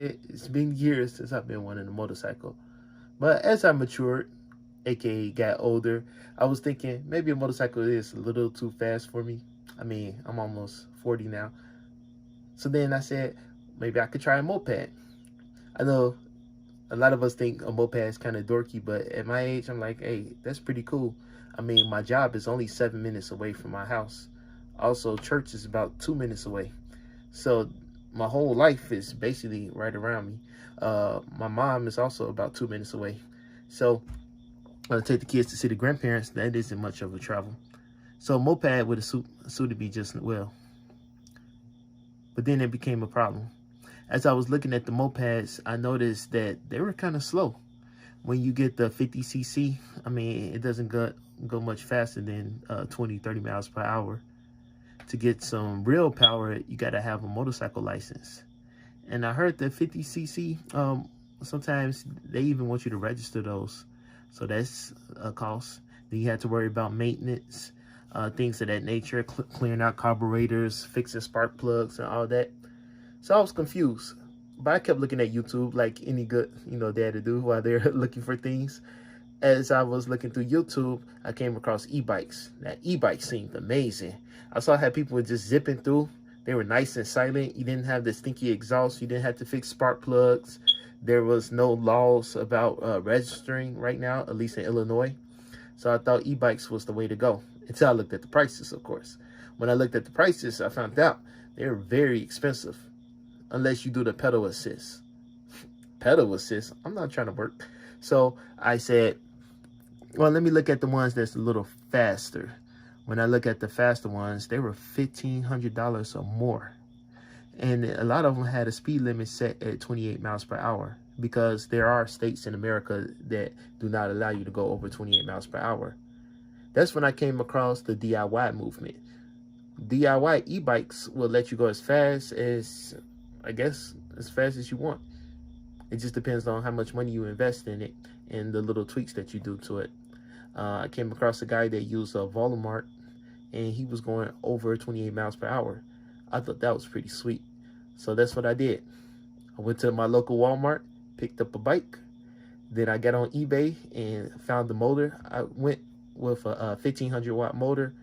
It's been years since I've been wanting a motorcycle. But as I matured, aka got older, I was thinking maybe a motorcycle is a little too fast for me. I mean, I'm almost 40 now. So then I said, maybe I could try a moped. I know a lot of us think a moped is kind of dorky, but at my age, I'm like, hey, that's pretty cool. I mean, my job is only 7 minutes away from my house. Also, church is about 2 minutes away. So my whole life is basically right around me. My mom is also about 2 minutes away. So I take the kids to see the grandparents. That isn't much of a travel. So moped would have suited me just well. But then it became a problem. As I was looking at the mopeds, I noticed that they were kind of slow. When you get the 50cc, I mean, it doesn't go much faster than 20, 30 miles per hour. To get some real power, you got to have a motorcycle license. And I heard that 50cc, sometimes they even want you to register those. So that's a cost. Then you have to worry about maintenance, things of that nature, clearing out carburetors, fixing spark plugs and all that. So I was confused. But I kept looking at YouTube like any good, dad to do while they're looking for things. As I was looking through YouTube, I came across e-bikes. Now, e-bikes seemed amazing. I saw how people were just zipping through. They were nice and silent. You didn't have the stinky exhaust. You didn't have to fix spark plugs. There was no laws about registering right now, at least in Illinois. So I thought e-bikes was the way to go, until I looked at the prices, of course. When I looked at the prices, I found out they're very expensive, unless you do the pedal assist. Pedal assist? I'm not trying to work. So I said, well, let me look at the ones that's a little faster. When I look at the faster ones, they were $1,500 or more. And a lot of them had a speed limit set at 28 miles per hour, because there are states in America that do not allow you to go over 28 miles per hour. That's when I came across the DIY movement. DIY e-bikes will let you go as fast as, I guess, as fast as you want. It just depends on how much money you invest in it and the little tweaks that you do to it. I came across a guy that used a Voila, and he was going over 28 miles per hour. I thought that was pretty sweet. So that's what I did. I went to my local Walmart, picked up a bike. Then I got on eBay and found the motor. I went with a 1500 watt motor,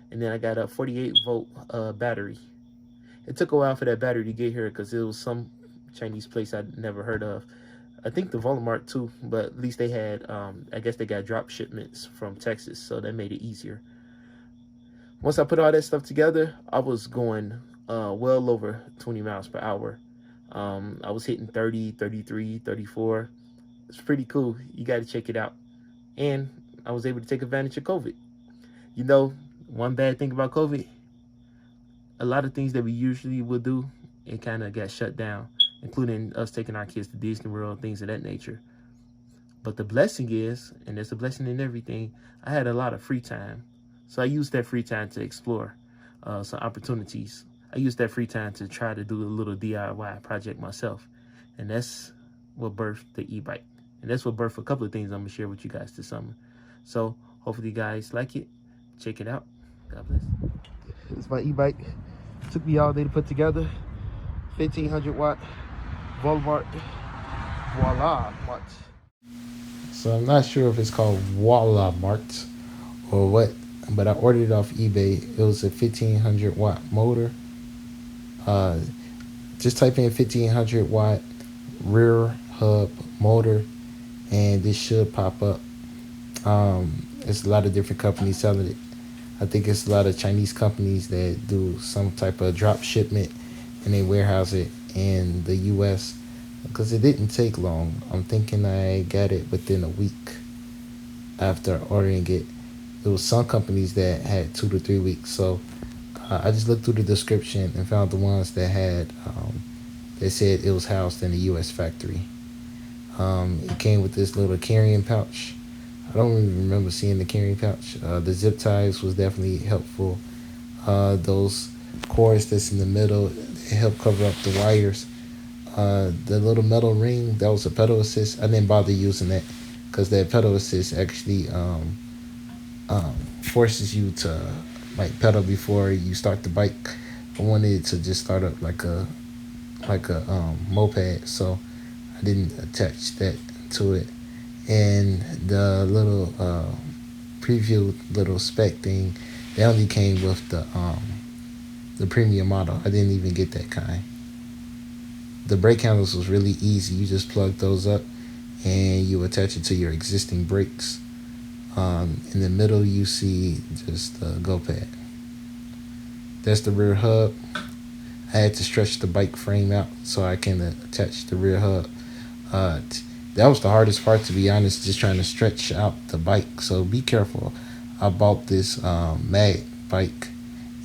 and then I got a 48 volt battery. It took a while for that battery to get here because it was some Chinese place I'd never heard of. I think the Voila too, but at least they had, I guess they got drop shipments from Texas, so that made it easier. Once I put all that stuff together, I was going well over 20 miles per hour. I was hitting 30, 33, 34. It's pretty cool. You got to check it out. And I was able to take advantage of COVID. You know, one bad thing about COVID, a lot of things that we usually would do, it kind of got shut down, including us taking our kids to Disney World, things of that nature. But the blessing is, and there's a blessing in everything, I had a lot of free time. So I used that free time to explore some opportunities. I used that free time to try to do a little DIY project myself. And that's what birthed the e-bike. And that's what birthed a couple of things I'm going to share with you guys this summer. So hopefully you guys like it. Check it out. God bless. It's my e-bike. Took me all day to put together. 1500 watt Voila Mart. So I'm not sure if it's called Voila Mart or what, but I ordered it off eBay. It was a 1500 watt motor. Just type in 1500 watt rear hub motor and this should pop up. It's a lot of different companies selling it. I think it's a lot of Chinese companies that do some type of drop shipment and they warehouse it in the US, because it didn't take long. I'm thinking I got it within a week after ordering it. There was some companies that had 2 to 3 weeks. So I just looked through the description and found the ones that had, they said it was housed in a US factory. It came with this little carrying pouch. I don't even remember seeing the carrying pouch. The zip ties was definitely helpful. Those cords that's in the middle, it helped cover up the wires. The little metal ring, that was a pedal assist. I didn't bother using that because that pedal assist actually forces you to like pedal before you start the bike. I wanted it to just start up like a like a moped, so I didn't attach that to it. And the little preview little spec thing, they only came with the premium model. I didn't even get that kind. The brake handles was really easy. You just plug those up and you attach it to your existing brakes. In the middle, you see just the go pad. That's the rear hub. I had to stretch the bike frame out so I can attach the rear hub. Uh, that was the hardest part, to be honest, just trying to stretch out the bike. So be careful. I bought this mag bike,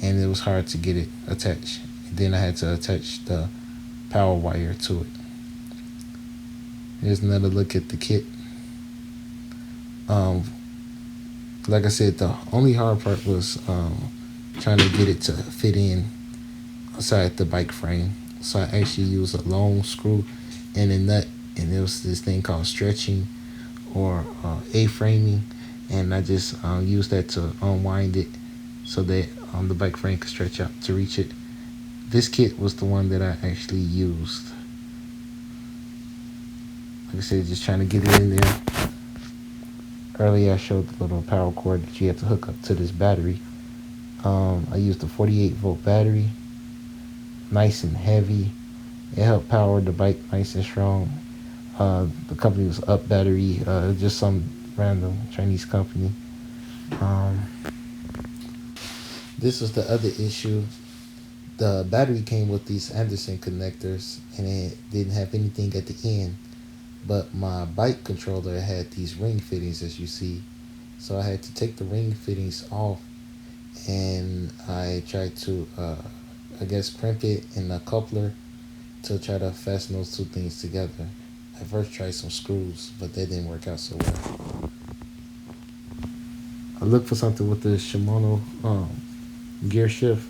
and it was hard to get it attached. And then I had to attach the power wire to it. Here's another look at the kit. Um, like I said, the only hard part was trying to get it to fit in inside the bike frame. So I actually used a long screw and a nut, and it was this thing called stretching or A-framing, and I just used that to unwind it so that the bike frame could stretch out to reach it. This kit was the one that I actually used. Like I said, just trying to get it in there. Earlier I showed the little power cord that you have to hook up to this battery. I used a 48-volt battery, nice and heavy. It helped power the bike nice and strong. The company was Up Battery, just some random Chinese company. This was the other issue. The battery came with these Anderson connectors, and it didn't have anything at the end. But my bike controller had these ring fittings, as you see. So I had to take the ring fittings off, and I tried to, I guess, crimp it in a coupler to try to fasten those two things together. I first tried some screws, but that didn't work out so well. I looked for something with the Shimano gear shift.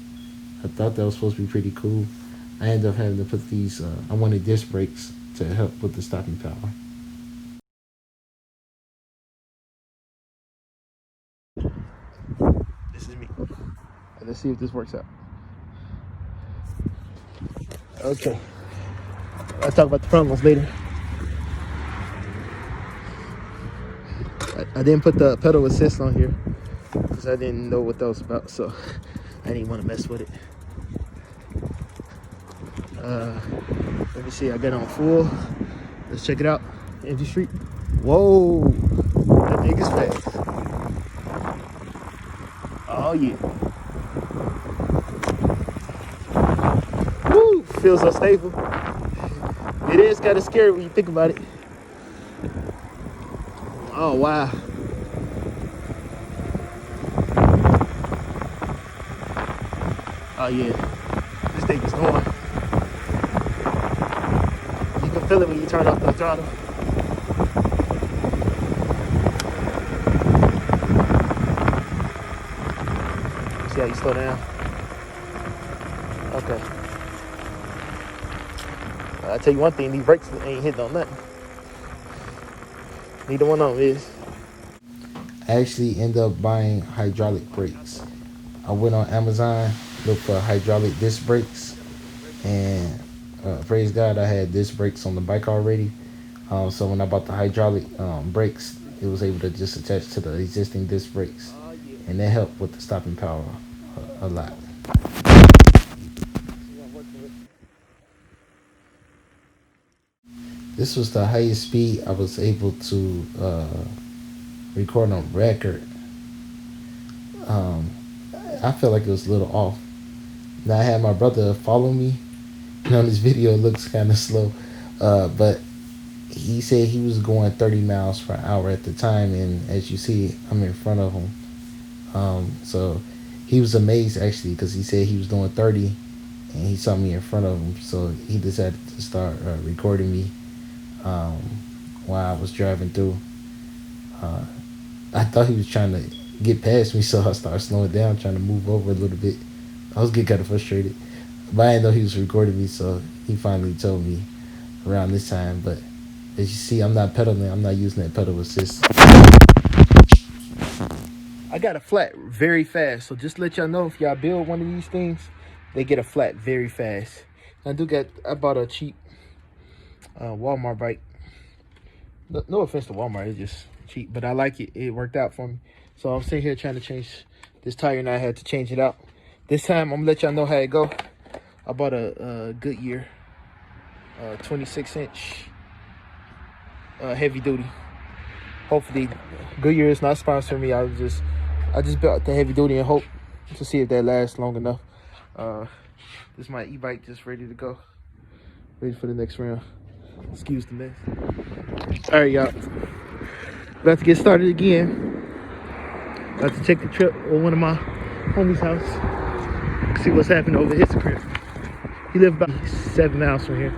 I thought that was supposed to be pretty cool. I ended up having to put these, I wanted disc brakes to help with the stopping power. This is me. Let's see if this works out. Okay. I'll talk about the problems later. I didn't put the pedal assist on here because I didn't know what that was about, so I didn't want to mess with it. Let me see, I got it on full. Let's check it out. Empty street. Whoa, that thing is fast. Oh yeah. Woo, feels so stable. It is kind of scary when you think about it. Oh wow. Oh yeah, this thing is going. You can feel it when you turn off the throttle. See how you slow down? Okay. I'll tell you one thing, these brakes ain't hitting on nothing. Neither one of them is. I actually ended up buying hydraulic brakes. I went on Amazon, looked for hydraulic disc brakes, and praise God, I had disc brakes on the bike already. So when I bought the hydraulic brakes, it was able to just attach to the existing disc brakes, and that helped with the stopping power a lot. This was the highest speed I was able to record on record. Um, I felt like it was a little off. Now I had my brother follow me. And on this video, it looks kind of slow, but he said he was going 30 miles per hour at the time, and as you see, I'm in front of him. So he was amazed actually because he said he was doing 30, and he saw me in front of him. So he decided to start recording me um, while I was driving through. I thought he was trying to get past me, so I started slowing down, trying to move over a little bit. I was getting kind of frustrated, but I didn't know he was recording me, so he finally told me around this time. But as you see, I'm not pedaling. I'm not using that pedal assist. I got a flat very fast, so just let y'all know if y'all build one of these things, they get a flat very fast. I bought a cheap Walmart bike. No offense to Walmart, it's just cheap, but I like it. It worked out for me. So I'm sitting here trying to change this tire, and I had to change it out. This time I'm gonna let y'all know how it go. I bought a Goodyear 26-inch heavy duty. Hopefully, Goodyear is not sponsoring me. I just built the heavy duty in hope to see if that lasts long enough. This is my e-bike, just ready to go, ready for the next round. Excuse the mess. All right, y'all. About to get started again. About to check the trip at one of my homies' house. See what's happening over his crib. He lives about 7 miles from here.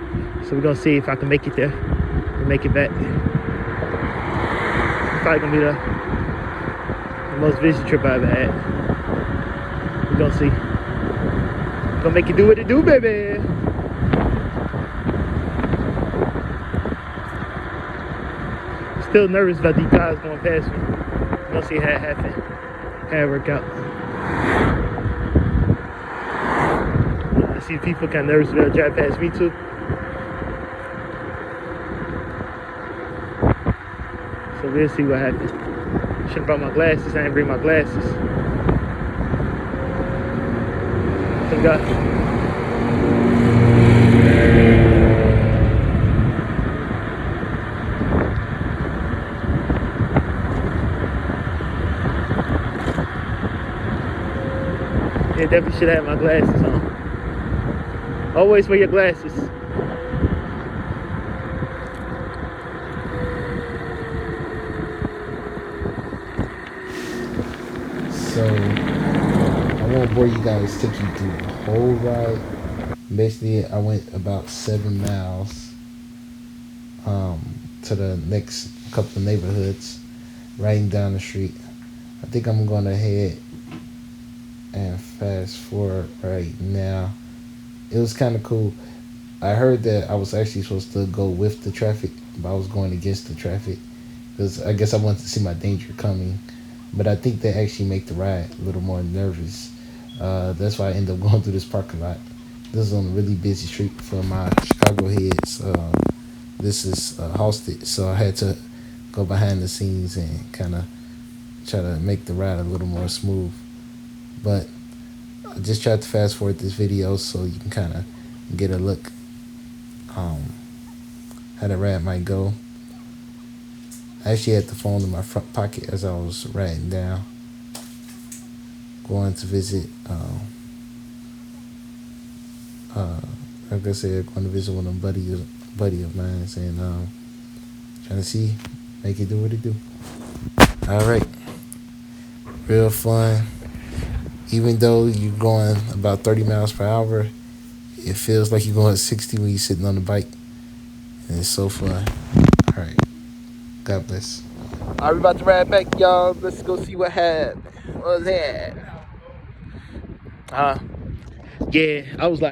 So we're gonna see if I can make it there and make it back. It's probably gonna be the most busy trip I ever had. We're gonna see. Gonna make it do what it do, baby. Still nervous about these cars going past me. We're gonna see how it happen, how it work out. I see people kind of nervous they'll drive past me too. So we'll see what happens. Should have brought my glasses. I didn't bring my glasses. Thank God. Yeah, definitely should have my glasses on. Always wear your glasses. So I won't bore you guys, take you through the whole ride. Basically, I went about 7 miles to the next couple of neighborhoods, riding down the street. I think I'm going to head and fast forward right now. It was kind of cool. I heard that I was actually supposed to go with the traffic, but I was going against the traffic because I guess I wanted to see my danger coming. But I think they actually make the ride a little more nervous. That's why I ended up going through this parking lot. This is on a really busy street for my Chicago heads. This is Halsted, so I had to go behind the scenes and kind of try to make the ride a little more smooth. But I just tried to fast forward this video so you can kind of get a look how the ride might go. I actually had the phone in my front pocket as I was riding down, going to visit like I said, going to visit one of them buddy of mine, and trying to see, make it do what it do. All right, real fun. Even though you're going about 30 miles per hour, it feels like you're going 60 when you're sitting on the bike, and it's so fun. All right, God bless. All right, we about to ride back, y'all. Let's go see what happened. What was that? Yeah, I was like.